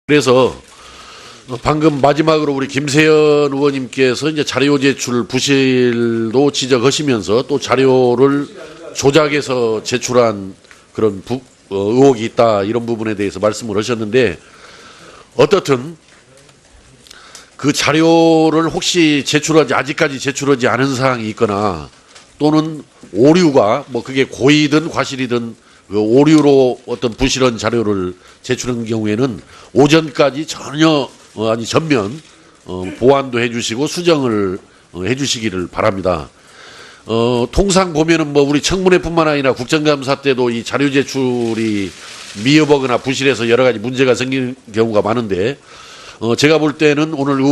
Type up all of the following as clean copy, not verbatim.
그래서 방금 마지막으로 우리 김세연 의원님께서 이제 자료 제출 부실도 지적하시면서 또 자료를 조작해서 제출한 그런 의혹이 있다 이런 부분에 대해서 말씀을 하셨는데 어떻든 그 자료를 혹시 아직까지 제출하지 않은 사항이 있거나 또는 오류가 뭐 그게 고의든 과실이든 그 오류로 어떤 부실한 자료를 제출한 경우에는 오전까지 전면 보완도 해주시고 수정을 해주시기를 바랍니다. 통상 보면은 뭐 우리 청문회뿐만 아니라 국정감사 때도 이 자료 제출이 미흡하거나 부실해서 여러 가지 문제가 생기는 경우가 많은데 제가 볼 때는 오늘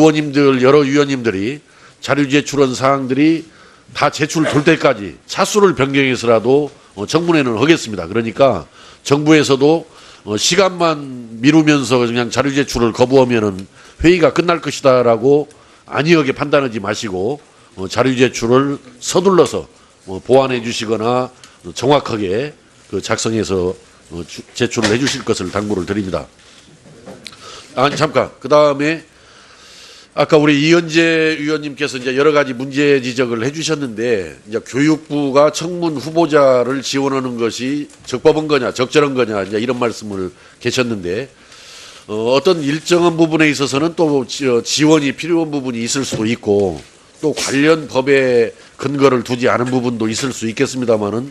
여러 위원님들이 자료 제출한 사항들이 다 제출될 때까지 차수를 변경해서라도 청문회는 하겠습니다. 그러니까 정부에서도 시간만 미루면서 그냥 자료 제출을 거부하면은 회의가 끝날 것이다라고 안이하게 판단하지 마시고 자료 제출을 서둘러서 보완해 주시거나 정확하게 작성해서 제출을 해 주실 것을 당부를 드립니다. 아니 잠깐 그 다음에 아까 우리 이현재 위원님께서 이제 여러 가지 문제 지적을 해주셨는데 이제 교육부가 청문 후보자를 지원하는 것이 적법한 거냐 적절한 거냐 이제 이런 말씀을 계셨는데 어떤 일정한 부분에 있어서는 또 지원이 필요한 부분이 있을 수도 있고 또 관련 법에 근거를 두지 않은 부분도 있을 수 있겠습니다만은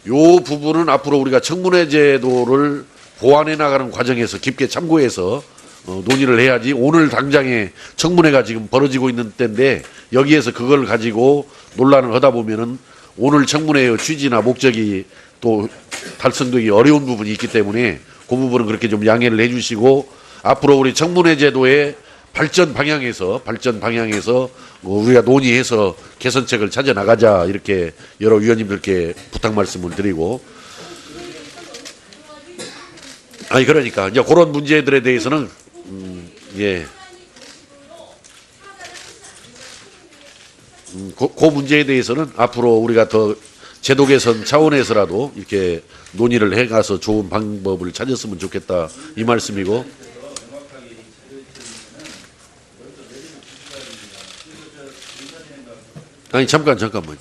요 부분은 앞으로 우리가 청문회 제도를 보완해 나가는 과정에서 깊게 참고해서 논의를 해야지 오늘 당장에 청문회가 지금 벌어지고 있는 때인데 여기에서 그걸 가지고 논란을 하다 보면은 오늘 청문회의 취지나 목적이 또 달성되기 어려운 부분이 있기 때문에 그 부분은 그렇게 좀 양해를 해 주시고 앞으로 우리 청문회 제도의 발전 방향에서 우리가 논의해서 개선책을 찾아 나가자 이렇게 여러 위원님들께 부탁 말씀을 드리고 그러니까 이제 그런 문제들에 대해서는 그 문제에 대해서는 앞으로 우리가 더 제도 개선 차원에서라도 이렇게 논의를 해가서 좋은 방법을 찾았으면 좋겠다 이 말씀이고 잠깐만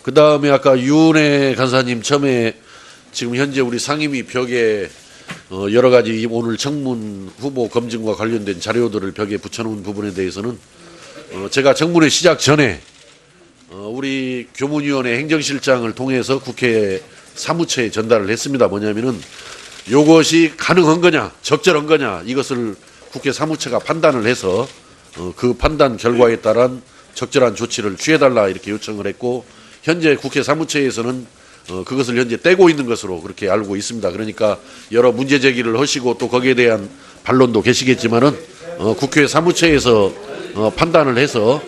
그 다음에 아까 유은혜 간사님 처음에 지금 현재 우리 상임위 벽에 여러 가지 오늘 청문 후보 검증과 관련된 자료들을 벽에 붙여놓은 부분에 대해서는 제가 청문회 시작 전에 우리 교문위원회 행정실장을 통해서 국회 사무처에 전달을 했습니다. 뭐냐면은 이것이 가능한 거냐 적절한 거냐 이것을 국회 사무처가 판단을 해서 그 판단 결과에 따른 적절한 조치를 취해달라 이렇게 요청을 했고 현재 국회 사무처에서는 그것을 현재 떼고 있는 것으로 그렇게 알고 있습니다. 그러니까 여러 문제 제기를 하시고 또 거기에 대한 반론도 계시겠지만은 국회 사무처에서 판단을 해서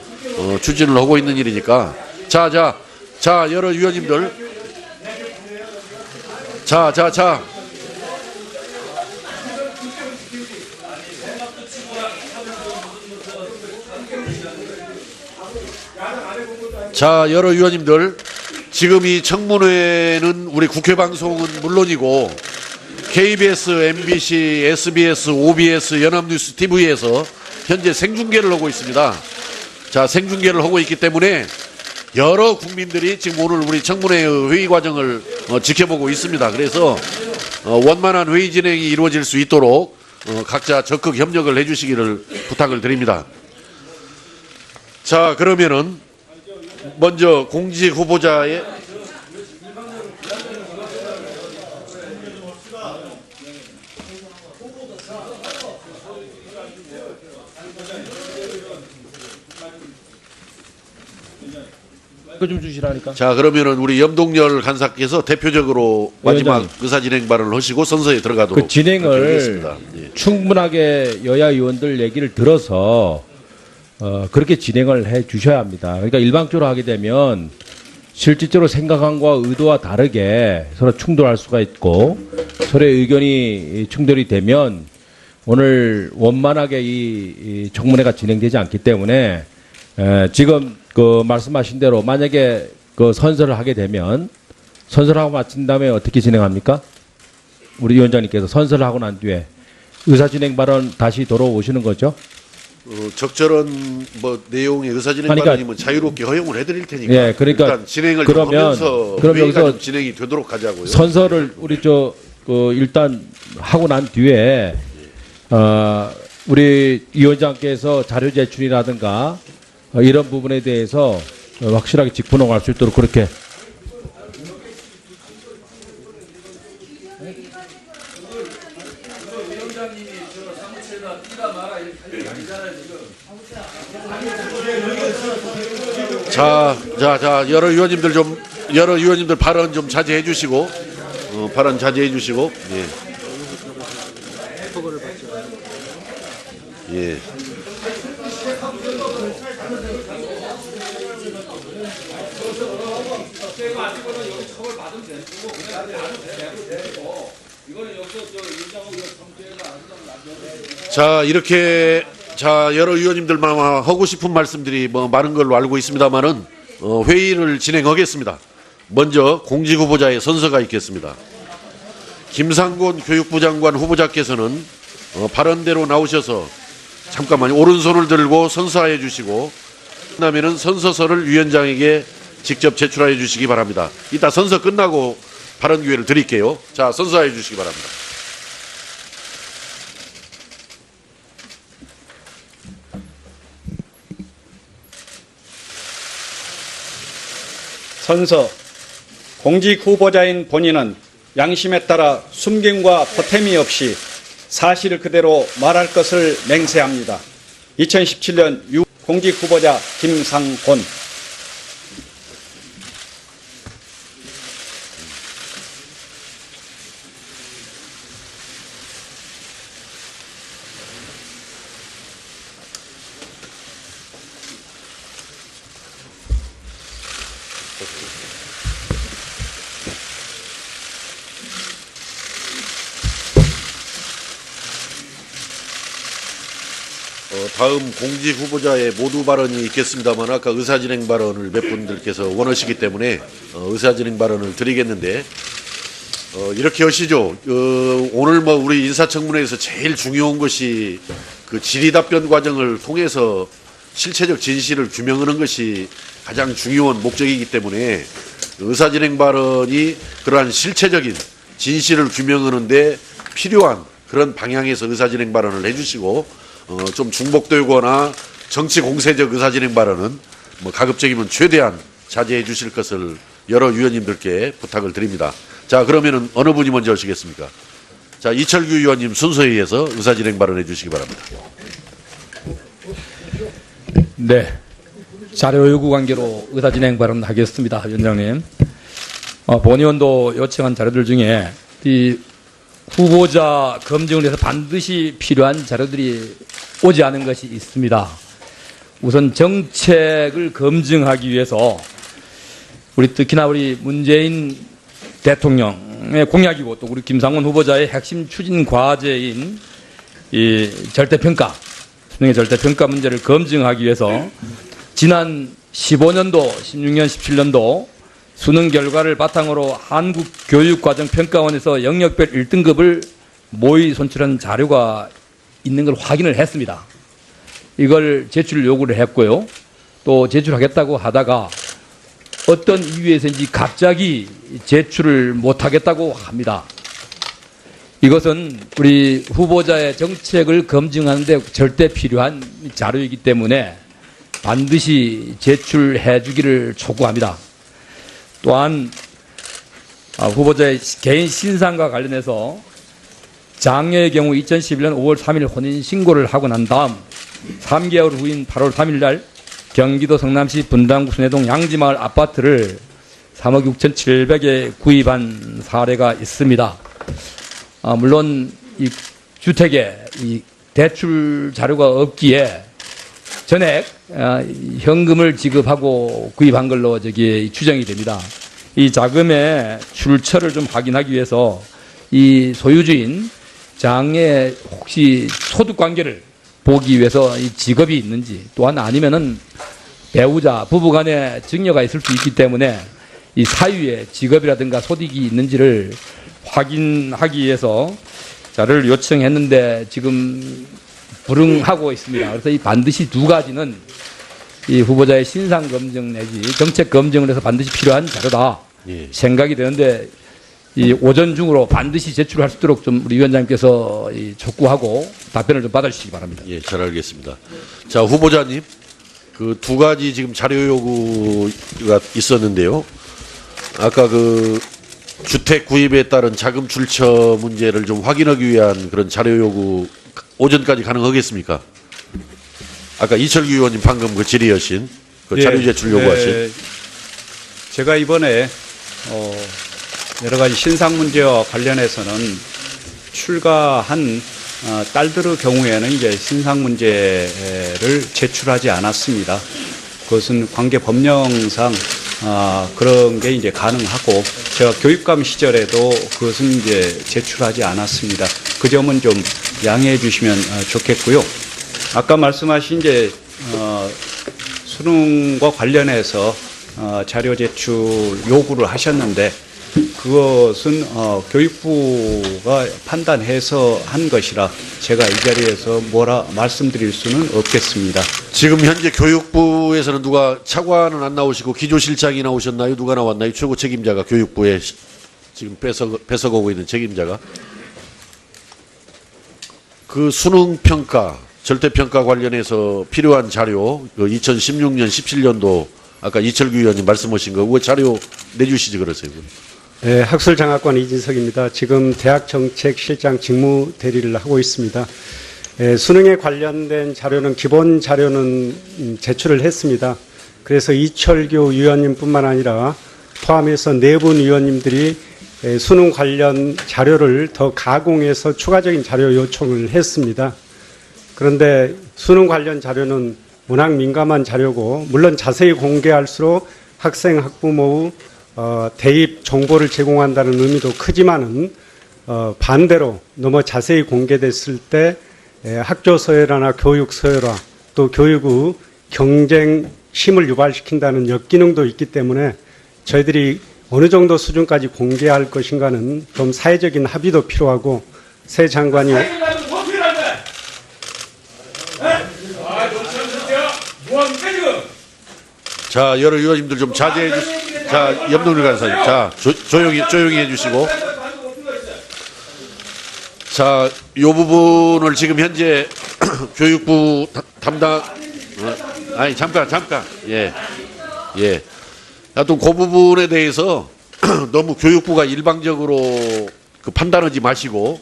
추진을 하고 있는 일이니까 자 여러 위원님들 여러 위원님들 지금 이 청문회는 우리 국회 방송은 물론이고 KBS, MBC, SBS, OBS, 연합뉴스 TV에서 현재 생중계를 하고 있습니다. 자, 생중계를 하고 있기 때문에 여러 국민들이 지금 오늘 우리 청문회의 회의 과정을 지켜보고 있습니다. 그래서 원만한 회의 진행이 이루어질 수 있도록 각자 적극 협력을 해주시기를 부탁을 드립니다. 자, 그러면은 먼저 공직 후보자의 좀 주시라니까. 자, 그러면은 우리 염동열 간사께서 대표적으로 마지막 의사진행 발언을 하시고 선서에 들어가도록 그 진행을 하겠습니다. 충분하게 여야 의원들 얘기를 들어서 그렇게 진행을 해 주셔야 합니다. 그러니까 일방적으로 하게 되면 실질적으로 생각한 것과 의도와 다르게 서로 충돌할 수가 있고 서로의 의견이 충돌이 되면 오늘 원만하게 이 청문회가 진행되지 않기 때문에 지금 그 말씀하신 대로 만약에 그 선서를 하게 되면 선서를 하고 마친 다음에 어떻게 진행합니까? 우리 위원장님께서 선서를 하고 난 뒤에 의사진행 발언 다시 돌아오시는 거죠? 적절한 뭐 내용의 의사진행 그러니까- 발언이면 자유롭게 허용을 해드릴 테니까 예, 그러니까 일단 진행을 그러면- 하면서 그럼 회의가 여기서 좀 진행이 되도록 하자고요. 선서를 우리 일단 하고 난 뒤에 우리 위원장께서 자료 제출이라든가 이런 부분에 대해서 확실하게 직분홍할 수 있도록 그렇게. 자, 여러 의원님들 발언 좀 자제해 주시고, 발언 자제해 주시고, 예. 예. 자, 이렇게 여러 의원님들만 하고 싶은 말씀들이 뭐 많은 걸로 알고 있습니다만은 회의를 진행하겠습니다. 먼저 공직 후보자의 선서가 있겠습니다. 김상곤 교육부 장관 후보자께서는 발언대로 나오셔서 잠깐만요. 오른손을 들고 선서해 주시고 끝나면은 선서서를 위원장에게 직접 제출해 주시기 바랍니다. 이따 선서 끝나고 발언 기회를 드릴게요. 자, 선서해 주시기 바랍니다. 선서. 공직 후보자인 본인은 양심에 따라 숨김과 보탬이 없이 사실을 그대로 말할 것을 맹세합니다. 2017년 공직 후보자 김상곤. 다음 공직 후보자의 모두 발언이 있겠습니다만 아까 의사진행 발언을 몇 분들께서 원하시기 때문에 의사진행 발언을 드리겠는데 이렇게 하시죠. 오늘 뭐 우리 인사청문회에서 제일 중요한 것이 그 질의답변 과정을 통해서 실체적 진실을 규명하는 것이 가장 중요한 목적이기 때문에 의사진행 발언이 그러한 실체적인 진실을 규명하는 데 필요한 그런 방향에서 의사진행 발언을 해주시고 좀 중복되거나 정치 공세적 의사진행 발언은 뭐 가급적이면 최대한 자제해 주실 것을 여러 위원님들께 부탁을 드립니다. 자, 그러면은 어느 분이 먼저 하시겠습니까? 자, 이철규 의원님 순서에 의해서 의사진행 발언해 주시기 바랍니다. 네. 자료 요구 관계로 의사진행 발언하겠습니다. 위원장님. 본 의원도 요청한 자료들 중에 이 후보자 검증을 해서 반드시 필요한 자료들이 오지 않은 것이 있습니다. 우선 정책을 검증하기 위해서 특히나 우리 문재인 대통령의 공약이고 또 우리 김상곤 후보자의 핵심 추진 과제인 이 절대평가, 수능의 절대평가 문제를 검증하기 위해서 지난 15년도, 16년, 17년도 수능 결과를 바탕으로 한국교육과정평가원에서 영역별 1등급을 모의 손출한 자료가 있는 걸 확인을 했습니다. 이걸 제출 요구를 했고요. 또 제출하겠다고 하다가 어떤 이유에서인지 갑자기 제출을 못하겠다고 합니다. 이것은 우리 후보자의 정책을 검증하는 데 절대 필요한 자료이기 때문에 반드시 제출해 주기를 촉구합니다. 또한 후보자의 개인 신상과 관련해서 장녀의 경우 2011년 5월 3일 혼인신고를 하고 난 다음 3개월 후인 8월 3일 날 경기도 성남시 분당구 순회동 양지마을 아파트를 3억 6,700에 구입한 사례가 있습니다. 물론 이 주택에 이 대출 자료가 없기에 전액 현금을 지급하고 구입한 걸로 추정이 됩니다. 이 자금의 출처를 좀 확인하기 위해서 이 소유주인 장의 혹시 소득 관계를 보기 위해서 이 직업이 있는지 또한 아니면은 배우자 부부간의 증여가 있을 수 있기 때문에 이 사유에 직업이라든가 소득이 있는지를 확인하기 위해서 자료를 요청했는데 지금 불응하고 있습니다. 그래서 이 반드시 두 가지는 이 후보자의 신상 검증 내지 정책 검증을 해서 반드시 필요한 자료다 예. 생각이 되는데 이 오전 중으로 반드시 제출할 수 있도록 좀 우리 위원장님께서 이 촉구하고 답변을 좀 받아주시기 바랍니다. 예, 잘 알겠습니다. 자, 후보자님, 그 두 가지 지금 자료 요구가 있었는데요. 아까 그 주택 구입에 따른 자금 출처 문제를 좀 확인하기 위한 그런 자료 요구 오전까지 가능하겠습니까? 아까 이철규 의원님 방금 그 질의하신 그 자료 제출 요구하신. 제가 이번에 여러 가지 신상 문제와 관련해서는 출가한 딸들의 경우에는 이제 신상 문제를 제출하지 않았습니다. 그것은 관계 법령상 그런 게 이제 가능하고 제가 교육감 시절에도 그것은 이제 제출하지 않았습니다. 그 점은 좀 양해해 주시면 좋겠고요. 아까 말씀하신 이제 수능과 관련해서 자료 제출 요구를 하셨는데 그것은 교육부가 판단해서 한 것이라 제가 이 자리에서 뭐라 말씀드릴 수는 없겠습니다. 지금 현재 교육부에서는 누가 차관은 안 나오시고 기조실장이 나오셨나요? 누가 나왔나요? 최고 책임자가 교육부에 지금 뺏어가고 있는 책임자가 그 수능 평가 절대평가 관련해서 필요한 자료, 그 2016년, 17년도 아까 이철규 의원님 말씀하신 거, 왜 자료 내주시지 그러세요? 네, 학술장학관 이진석입니다. 지금 대학정책실장 직무 대리를 하고 있습니다. 수능에 관련된 자료는 기본 자료는 제출을 했습니다. 그래서 이철규 위원님뿐만 아니라 포함해서 네 분 위원님들이 수능 관련 자료를 더 가공해서 추가적인 자료 요청을 했습니다. 그런데 수능 관련 자료는 워낙 민감한 자료고 물론 자세히 공개할수록 학생 학부모의 대입 정보를 제공한다는 의미도 크지만은 반대로 너무 자세히 공개됐을 때 학교 서열화나 교육 서열화 또 교육의 경쟁심을 유발시킨다는 역기능도 있기 때문에 저희들이 어느 정도 수준까지 공개할 것인가는 좀 사회적인 합의도 필요하고 새 장관이 자, 여러 의원님들 좀 자제해 주시고, 자, 염동률 간사님, 자, 조용히 해주시고, 자, 요 부분을 지금 현재 교육부 담당, 아니, 잠깐, 예. 하여튼 그 부분에 대해서 너무 교육부가 일방적으로 그 판단하지 마시고,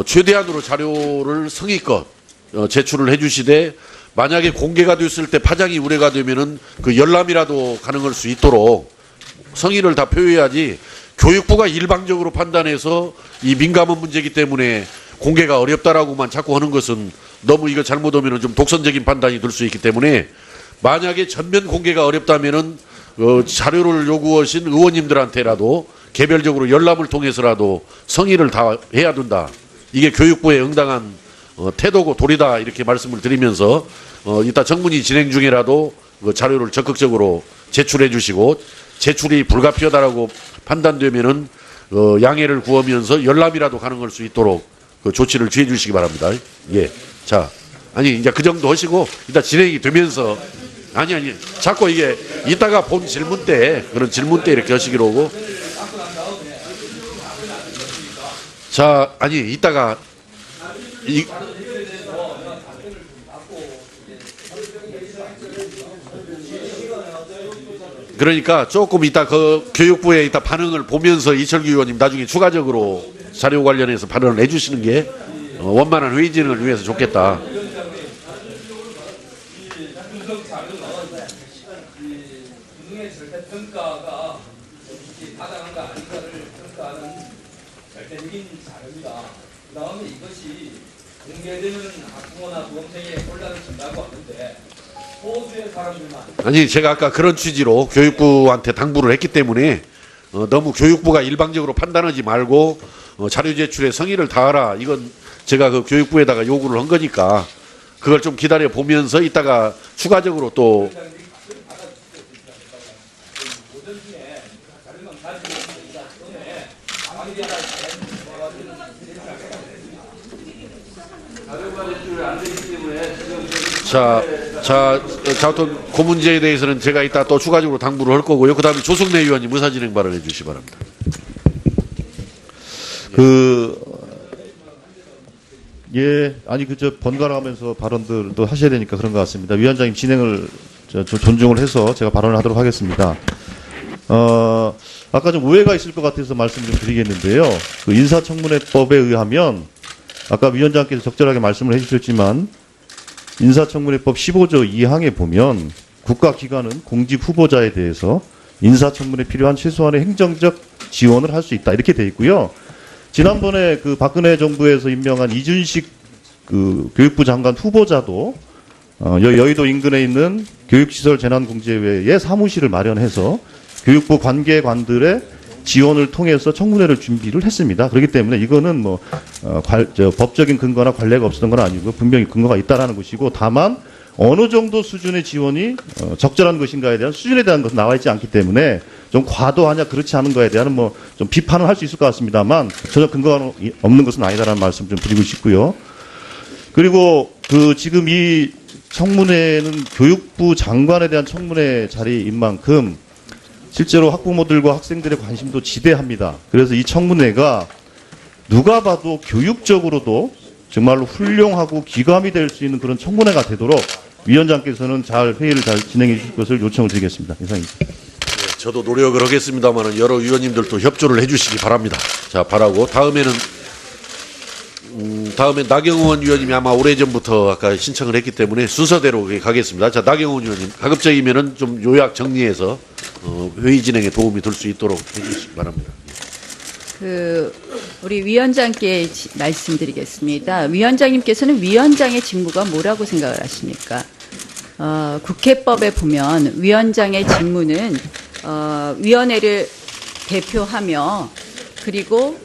최대한으로 자료를 성의껏 제출을 해주시되, 만약에 공개가 됐을 때 파장이 우려가 되면은 그 열람이라도 가능할 수 있도록 성의를 다 표해야지 교육부가 일방적으로 판단해서 이 민감한 문제이기 때문에 공개가 어렵다라고만 자꾸 하는 것은 너무 이거 잘못하면은 좀 독선적인 판단이 될 수 있기 때문에 만약에 전면 공개가 어렵다면은 자료를 요구하신 의원님들한테라도 개별적으로 열람을 통해서라도 성의를 다 해야 된다. 이게 교육부의 응당한 태도고 도리다 이렇게 말씀을 드리면서 이따 정문이 진행 중이라도 그 자료를 적극적으로 제출해 주시고 제출이 불가피하다라고 판단되면은 양해를 구하면서 열람이라도 가능할 수 있도록 그 조치를 취해 주시기 바랍니다. 예. 자, 아니 이제 그 정도 하시고 이따 진행이 되면서 아니 자꾸 이게 이따가 본 질문 때 그런 질문 때 이렇게 하시기로 하고 자, 아니 이따가 그러니까 조금 이따 그 교육부의 이따 반응을 보면서 이철규 의원님 나중에 추가적으로 자료 관련해서 발언을 해주시는 게 원만한 회의 진행을 위해서 좋겠다. 평가가 타당한가 아닌가를 평가하는 절대적인 자료입니다. 그 다음에 이것이 공개되면 학부모나 수험생의 혼란을 준다고 하는데 소수의 사람들만 아니 제가 아까 그런 취지로 교육부한테 당부를 했기 때문에 너무 교육부가 일방적으로 판단하지 말고 자료 제출에 성의를 다하라. 이건 제가 그 교육부에다가 요구를 한 거니까 그걸 좀 기다려 보면서 이따가 추가적으로 또 자, 어떤 그 문제에 대해서는 제가 이따 또 추가적으로 당부를 할 거고요. 그 다음에 조성래 의원님 의사진행 발언해 주시기 바랍니다. 아니 그저 번갈아가면서 발언들도 하셔야 되니까 그런 것 같습니다. 위원장님 진행을 존중을 해서 제가 발언을 하도록 하겠습니다. 아까 좀 오해가 있을 것 같아서 말씀 좀 드리겠는데요. 그 인사청문회법에 의하면 아까 위원장께서 적절하게 말씀을 해주셨지만 인사청문회법 15조 2항에 보면 국가기관은 공직 후보자에 대해서 인사청문회에 필요한 최소한의 행정적 지원을 할 수 있다 이렇게 돼 있고요. 지난번에 그 박근혜 정부에서 임명한 이준식 그 교육부 장관 후보자도 여의도 인근에 있는 교육시설 재난공제회에 사무실을 마련해서 교육부 관계관들의 지원을 통해서 청문회를 준비를 했습니다. 그렇기 때문에 이거는 뭐 법적인 근거나 관례가 없었던 건 아니고 분명히 근거가 있다라는 것이고, 다만 어느 정도 수준의 지원이 적절한 것인가에 대한 수준에 대한 것은 나와 있지 않기 때문에 좀 과도하냐 그렇지 않은 거에 대한 뭐 좀 비판을 할 수 있을 것 같습니다만 전혀 근거가 없는 것은 아니다라는 말씀 좀 드리고 싶고요. 그리고 그 지금 이 청문회는 교육부 장관에 대한 청문회 자리인 만큼 실제로 학부모들과 학생들의 관심도 지대합니다. 그래서 이 청문회가 누가 봐도 교육적으로도 정말로 훌륭하고 기감이 될 수 있는 그런 청문회가 되도록 위원장께서는 회의를 잘 진행해 주실 것을 요청을 드리겠습니다. 이상입니다. 저도 노력을 하겠습니다만 여러 위원님들도 협조를 해주시기 바랍니다. 자, 바라고 다음에 나경원 위원님이 아마 오래전부터 아까 신청을 했기 때문에 순서대로 가겠습니다. 자, 나경원 위원님 가급적이면은 좀 요약 정리해서 회의 진행에 도움이 될 수 있도록 해주시기 바랍니다. 우리 위원장께 말씀드리겠습니다. 위원장님께서는 위원장의 직무가 뭐라고 생각을 하십니까? 국회법에 보면 위원장의 직무는 위원회를 대표하며 그리고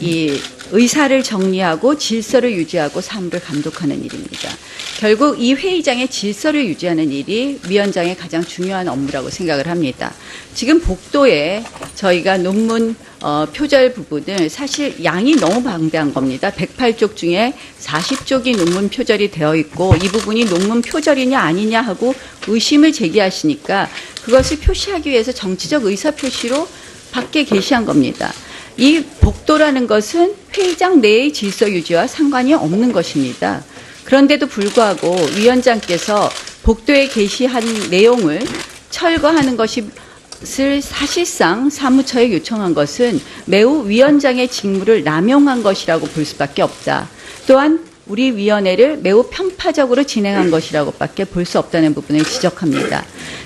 이 의사를 정리하고 질서를 유지하고 사무를 감독하는 일입니다. 결국 이 회의장의 질서를 유지하는 일이 위원장의 가장 중요한 업무라고 생각을 합니다. 지금 복도에 저희가 논문 표절 부분을 사실 양이 너무 방대한 겁니다. 108쪽 중에 40쪽이 논문 표절이 되어 있고 이 부분이 논문 표절이냐 아니냐 하고 의심을 제기하시니까 그것을 표시하기 위해서 정치적 의사표시로 밖에 게시한 겁니다. 이 복도라는 것은 회의장 내의 질서 유지와 상관이 없는 것입니다. 그런데도 불구하고 위원장께서 복도에 게시한 내용을 철거하는 것을 사실상 사무처에 요청한 것은 매우 위원장의 직무를 남용한 것이라고 볼 수밖에 없다. 또한 우리 위원회를 매우 편파적으로 진행한 것이라고밖에 볼 수 없다는 부분을 지적합니다.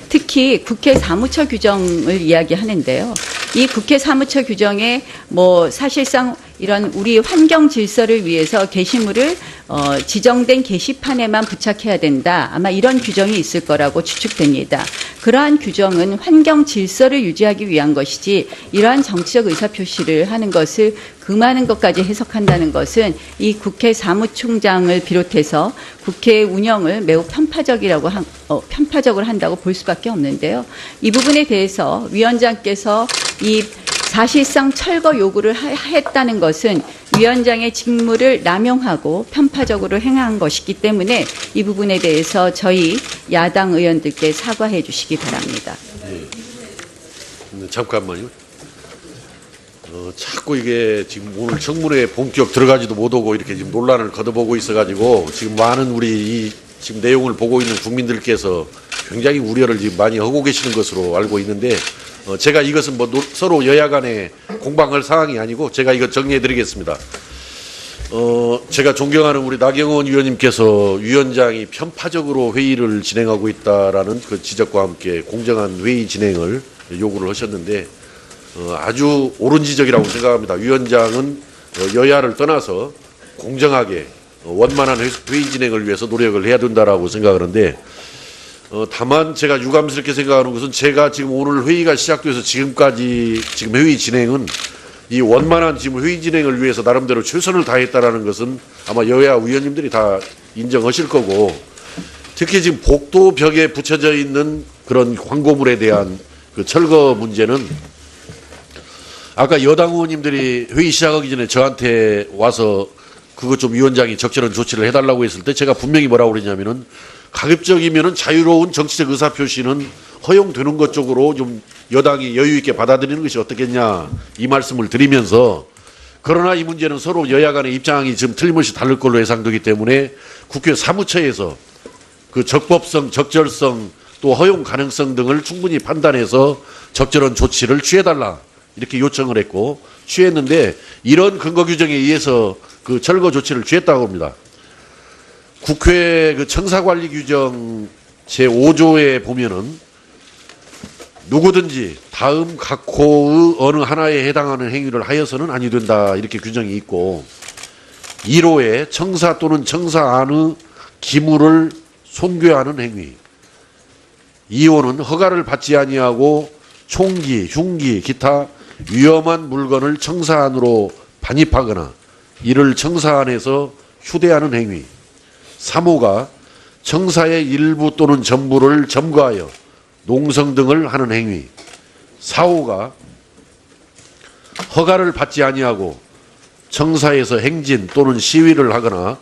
특히 국회 사무처 규정을 이야기하는데요. 이 국회 사무처 규정에 사실상 이런 우리 환경 질서를 위해서 게시물을 지정된 게시판에만 부착해야 된다. 아마 이런 규정이 있을 거라고 추측됩니다. 그러한 규정은 환경 질서를 유지하기 위한 것이지 이러한 정치적 의사표시를 하는 것을 금하는 것까지 해석한다는 것은 이 국회 사무총장을 비롯해서 국회 운영을 매우 편파적으로 한다고 볼 수밖에 없는데요. 이 부분에 대해서 위원장께서 이 사실상 철거 요구를 했다는 것은 위원장의 직무를 남용하고 편파적으로 행한 것이기 때문에 이 부분에 대해서 저희 야당 의원들께 사과해 주시기 바랍니다. 잠깐만요. 자꾸 이게 지금 오늘 청문회에 본격 들어가지도 못하고 이렇게 지금 논란을 걷어보고 있어가지고 지금 많은 우리 지금 내용을 보고 있는 국민들께서 굉장히 우려를 지금 많이 하고 계시는 것으로 알고 있는데 제가 이것은 서로 여야 간에 공방할 사항이 아니고 제가 이거 정리해 드리겠습니다. 제가 존경하는 우리 나경원 위원님께서 위원장이 편파적으로 회의를 진행하고 있다라는 그 지적과 함께 공정한 회의 진행을 요구를 하셨는데 아주 옳은 지적이라고 생각합니다. 위원장은 여야를 떠나서 공정하게 원만한 회의 진행을 위해서 노력을 해야 된다라고 생각하는데 다만 제가 유감스럽게 생각하는 것은 제가 지금 오늘 회의가 시작돼서 지금까지 지금 회의 진행은 이 원만한 지금 회의 진행을 위해서 나름대로 최선을 다했다라는 것은 아마 여야 위원님들이 다 인정하실 거고 특히 지금 복도 벽에 붙여져 있는 그런 광고물에 대한 그 철거 문제는 아까 여당 의원님들이 회의 시작하기 전에 저한테 와서 그것 좀 위원장이 적절한 조치를 해달라고 했을 때 제가 분명히 뭐라고 그랬냐면은 가급적이면은 자유로운 정치적 의사표시는 허용되는 것 쪽으로 좀 여당이 여유 있게 받아들이는 것이 어떻겠냐 이 말씀을 드리면서, 그러나 이 문제는 서로 여야 간의 입장이 지금 틀림없이 다를 걸로 예상되기 때문에 국회 사무처에서 그 적법성, 적절성 또 허용 가능성 등을 충분히 판단해서 적절한 조치를 취해달라 이렇게 요청을 했고 취했는데, 이런 근거 규정에 의해서 그 철거 조치를 취했다고 합니다. 국회 그 청사관리 규정 제5조에 보면은 누구든지 다음 각 호의 어느 하나에 해당하는 행위를 하여서는 아니 된다 이렇게 규정이 있고, 1호에 청사 또는 청사 안의 기물을 손괴하는 행위, 2호는 허가를 받지 아니하고 총기, 흉기, 기타 위험한 물건을 청사 안으로 반입하거나 이를 청사 안에서 휴대하는 행위, 3호가 청사의 일부 또는 전부를 점거하여 농성 등을 하는 행위, 4호가 허가를 받지 아니하고 청사에서 행진 또는 시위를 하거나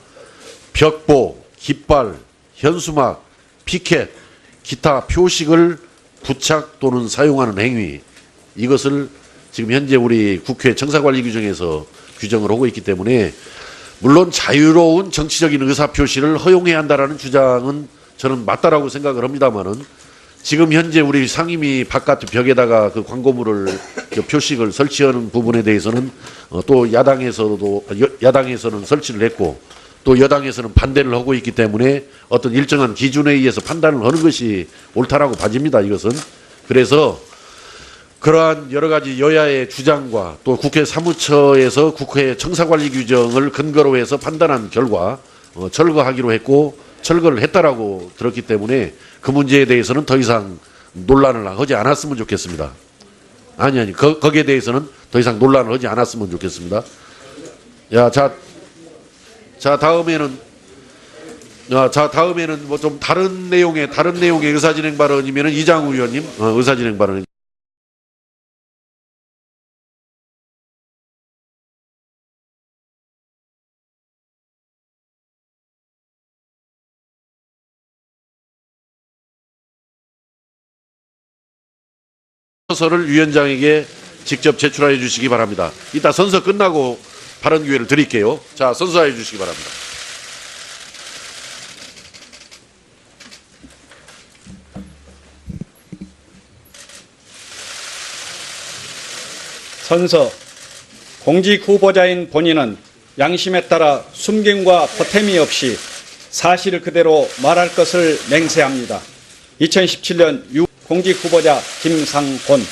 벽보, 깃발, 현수막, 피켓, 기타 표식을 부착 또는 사용하는 행위, 이것을 지금 현재 우리 국회 청사관리 규정에서 규정을 하고 있기 때문에, 물론 자유로운 정치적인 의사표시를 허용해야 한다라는 주장은 저는 맞다라고 생각을 합니다만은, 지금 현재 우리 상임위 바깥 벽에다가 그 광고물을 그 표식을 설치하는 부분에 대해서는 또 야당에서는 설치를 했고 또 여당에서는 반대를 하고 있기 때문에 어떤 일정한 기준에 의해서 판단을 하는 것이 옳다라고 봐집니다. 이것은. 그래서 그러한 여러 가지 여야의 주장과 또 국회 사무처에서 국회 청사관리 규정을 근거로 해서 판단한 결과 철거하기로 했고 철거를 했다라고 들었기 때문에 그 문제에 대해서는 더 이상 논란을 하지 않았으면 좋겠습니다. 거기에 대해서는 더 이상 논란을 하지 않았으면 좋겠습니다. 다음에는 뭐 좀 다른 내용의 의사진행 발언이면은 이장우 의원님 의사진행 발언. 선서를 위원장에게 직접 제출하여 주시기 바랍니다. 이따 선서 끝나고 발언 기회를 드릴게요. 자, 선서해 주시기 바랍니다. 선서. 공직 후보자인 본인은 양심에 따라 숨김과 보탬이 없이 사실 그대로 말할 것을 맹세합니다. 2017년 공직 후보자 김상곤.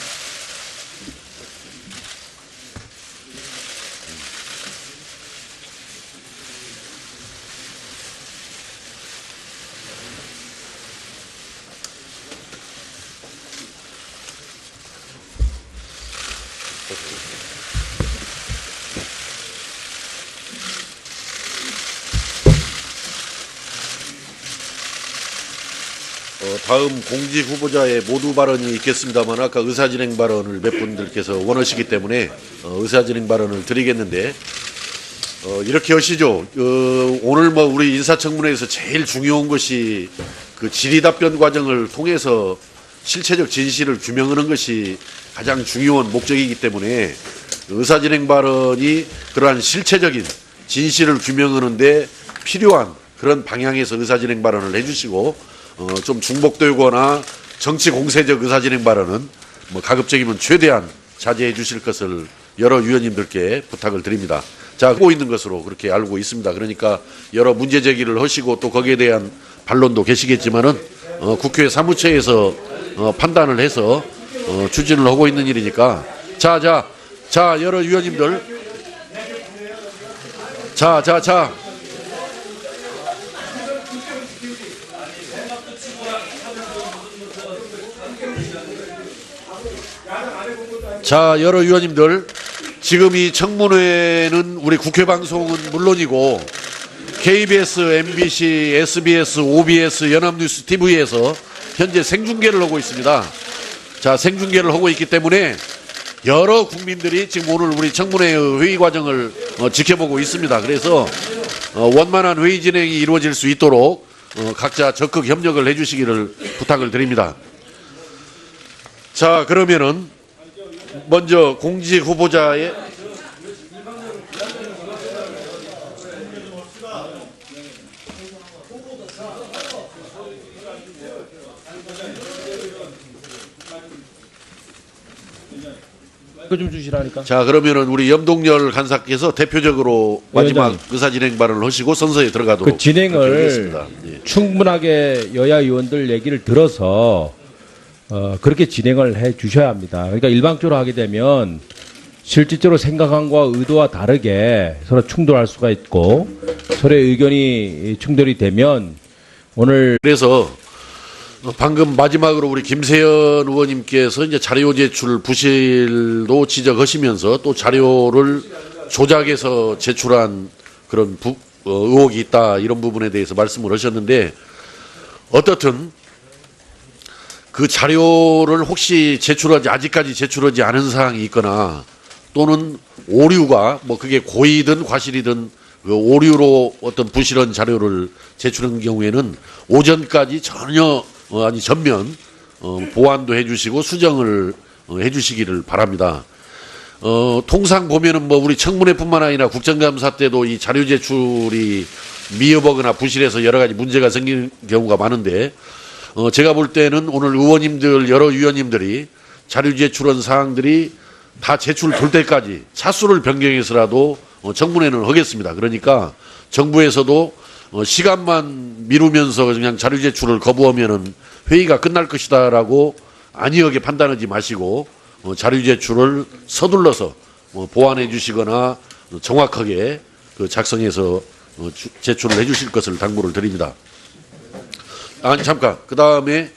다음 공직 후보자의 모두 발언이 있겠습니다만 아까 의사진행 발언을 몇 분들께서 원하시기 때문에 의사진행 발언을 드리겠는데 이렇게 하시죠. 오늘 뭐 우리 인사청문회에서 제일 중요한 것이 그 질의답변 과정을 통해서 실체적 진실을 규명하는 것이 가장 중요한 목적이기 때문에 의사진행 발언이 그러한 실체적인 진실을 규명하는 데 필요한 그런 방향에서 의사진행 발언을 해주시고 좀 중복되거나 정치 공세적 의사진행 발언은 뭐 가급적이면 최대한 자제해 주실 것을 여러 위원님들께 부탁을 드립니다. 자, 하고 있는 것으로 그렇게 알고 있습니다. 그러니까 여러 문제 제기를 하시고 또 거기에 대한 반론도 계시겠지만은 국회 사무처에서 판단을 해서 추진을 하고 있는 일이니까 자, 여러 위원님들 여러 위원님들, 지금 이 청문회는 우리 국회 방송은 물론이고 KBS, MBC, SBS, OBS, 연합뉴스 TV에서 현재 생중계를 하고 있습니다. 자, 생중계를 하고 있기 때문에 여러 국민들이 지금 오늘 우리 청문회의 회의 과정을 지켜보고 있습니다. 그래서 원만한 회의 진행이 이루어질 수 있도록 각자 적극 협력을 해주시기를 부탁을 드립니다. 자, 그러면은 먼저 공직 후보자의 그거 좀 주시라니까. 자, 그러면은 우리 염동열 간사께서 대표적으로 마지막 위원장님. 의사진행 발언을 하시고 선서에 들어가도록 그 진행을 하겠습니다. 예. 충분하게 여야 의원들 얘기를 들어서 그렇게 진행을 해 주셔야 합니다. 그러니까 일방적으로 하게 되면 실질적으로 생각한 거와 의도와 다르게 서로 충돌할 수가 있고 서로의 의견이 충돌이 되면 오늘 그래서 방금 마지막으로 우리 김세연 의원님께서 이제 자료 제출 부실도 지적하시면서 또 자료를 조작해서 제출한 그런 의혹이 있다 이런 부분에 대해서 말씀을 하셨는데 어떻든 그 자료를 혹시 아직까지 제출하지 않은 사항이 있거나 또는 오류가 뭐 그게 고의든 과실이든 그 오류로 어떤 부실한 자료를 제출한 경우에는 오전까지 전면 보완도 해주시고 수정을 해주시기를 바랍니다. 통상 보면은 뭐 우리 청문회뿐만 아니라 국정감사 때도 이 자료 제출이 미흡하거나 부실해서 여러 가지 문제가 생기는 경우가 많은데 제가 볼 때는 오늘 여러 위원님들이 자료 제출한 사항들이 다 제출될 때까지 차수를 변경해서라도 청문회는 하겠습니다. 그러니까 정부에서도 시간만 미루면서 그냥 자료 제출을 거부하면은 회의가 끝날 것이다라고 안이하게 판단하지 마시고 자료 제출을 서둘러서 보완해 주시거나 정확하게 그 작성해서 제출을 해 주실 것을 당부를 드립니다. 아니 잠깐 그 다음에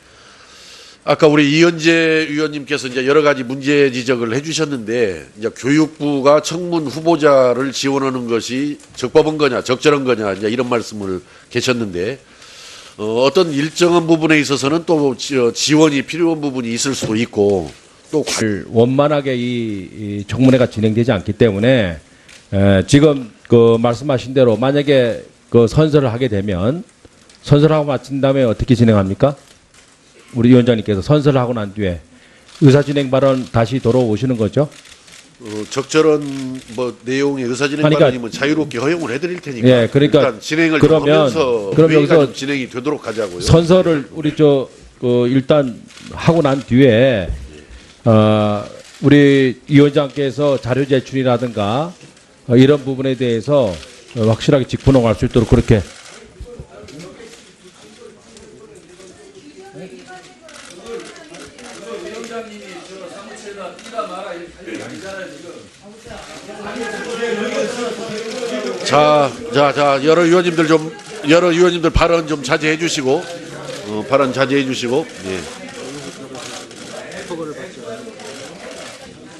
아까 우리 이현재 위원님께서 이제 여러 가지 문제 지적을 해주셨는데 이제 교육부가 청문 후보자를 지원하는 것이 적법한 거냐 적절한 거냐 이제 이런 말씀을 계셨는데 어떤 일정한 부분에 있어서는 또 지원이 필요한 부분이 있을 수도 있고 또 원만하게 이 청문회가 진행되지 않기 때문에 지금 그 말씀하신 대로 만약에 그 선서를 하게 되면 선서를 하고 마친 다음에 어떻게 진행합니까? 우리 위원장님께서 선서를 하고 난 뒤에 의사진행 발언 다시 돌아오시는 거죠? 적절한 뭐 내용의 의사진행 그러니까- 발언이면 자유롭게 허용을 해드릴 테니까 예, 그러니까 일단 진행을 그러면- 하면서 그럼 회의가 여기서 좀 진행이 되도록 하자고요. 선서를 우리 일단 하고 난 뒤에 우리 위원장께서 자료 제출이라든가 이런 부분에 대해서 확실하게 직분홍할 수 있도록 그렇게 자, 여러 의원님들 발언 좀 자제해 주시고, 발언 자제해 주시고, 예.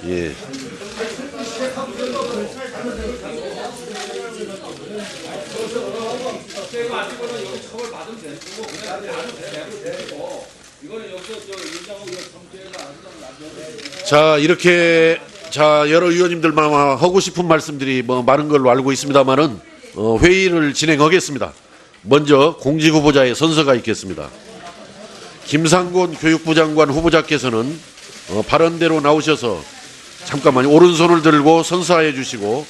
예. 자, 이렇게 여러 의원님들만 하고 싶은 말씀들이 뭐 많은 걸로 알고 있습니다만은 회의를 진행하겠습니다. 먼저 공직 후보자의 선서가 있겠습니다. 김상곤 교육부 장관 후보자께서는 발언대로 나오셔서 잠깐만요. 오른손을 들고 선서해 주시고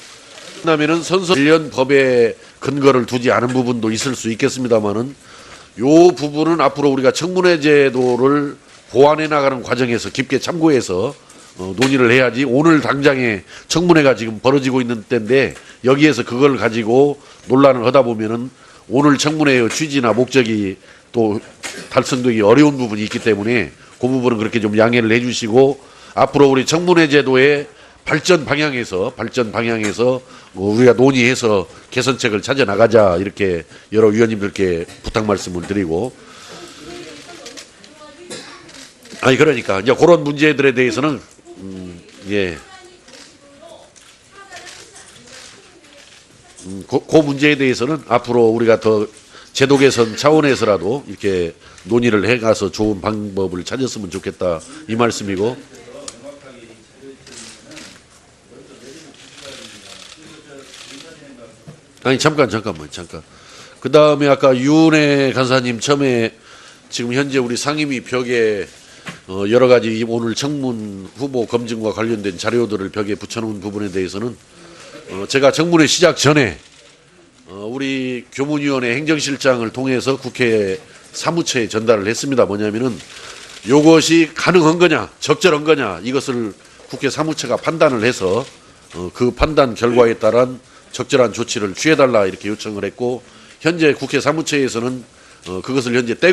그다음에는 선서 관련 법에 근거를 두지 않은 부분도 있을 수 있겠습니다만은 요 부분은 앞으로 우리가 청문회 제도를 보완해 나가는 과정에서 깊게 참고해서 논의를 해야지 오늘 당장에 청문회가 지금 벌어지고 있는 때인데 여기에서 그걸 가지고 논란을 하다 보면은 오늘 청문회의 취지나 목적이 또 달성되기 어려운 부분이 있기 때문에 그 부분은 그렇게 좀 양해를 해 주시고 앞으로 우리 청문회 제도의 발전 방향에서 우리가 논의해서 개선책을 찾아 나가자 이렇게 여러 위원님들께 부탁 말씀을 드리고 그러니까 이제 그런 문제들에 대해서는 그 문제에 대해서는 앞으로 우리가 더 제도 개선 차원에서라도 이렇게 논의를 해가서 좋은 방법을 찾았으면 좋겠다 이 말씀이고 아니 잠깐만. 그 다음에 아까 유은혜 간사님 처음에 지금 현재 우리 상임위 벽에 여러 가지 오늘 청문 후보 검증과 관련된 자료들을 벽에 붙여놓은 부분에 대해서는 제가 청문회 시작 전에 우리 교문위원회 행정실장을 통해서 국회 사무처에 전달을 했습니다. 뭐냐면은 요것이 가능한 거냐, 적절한 거냐, 이것을 국회 사무처가 판단을 해서 그 판단 결과에 따른 적절한 조치를 취해달라 이렇게 요청을 했고, 현재 국회 사무처에서는 그것을 현재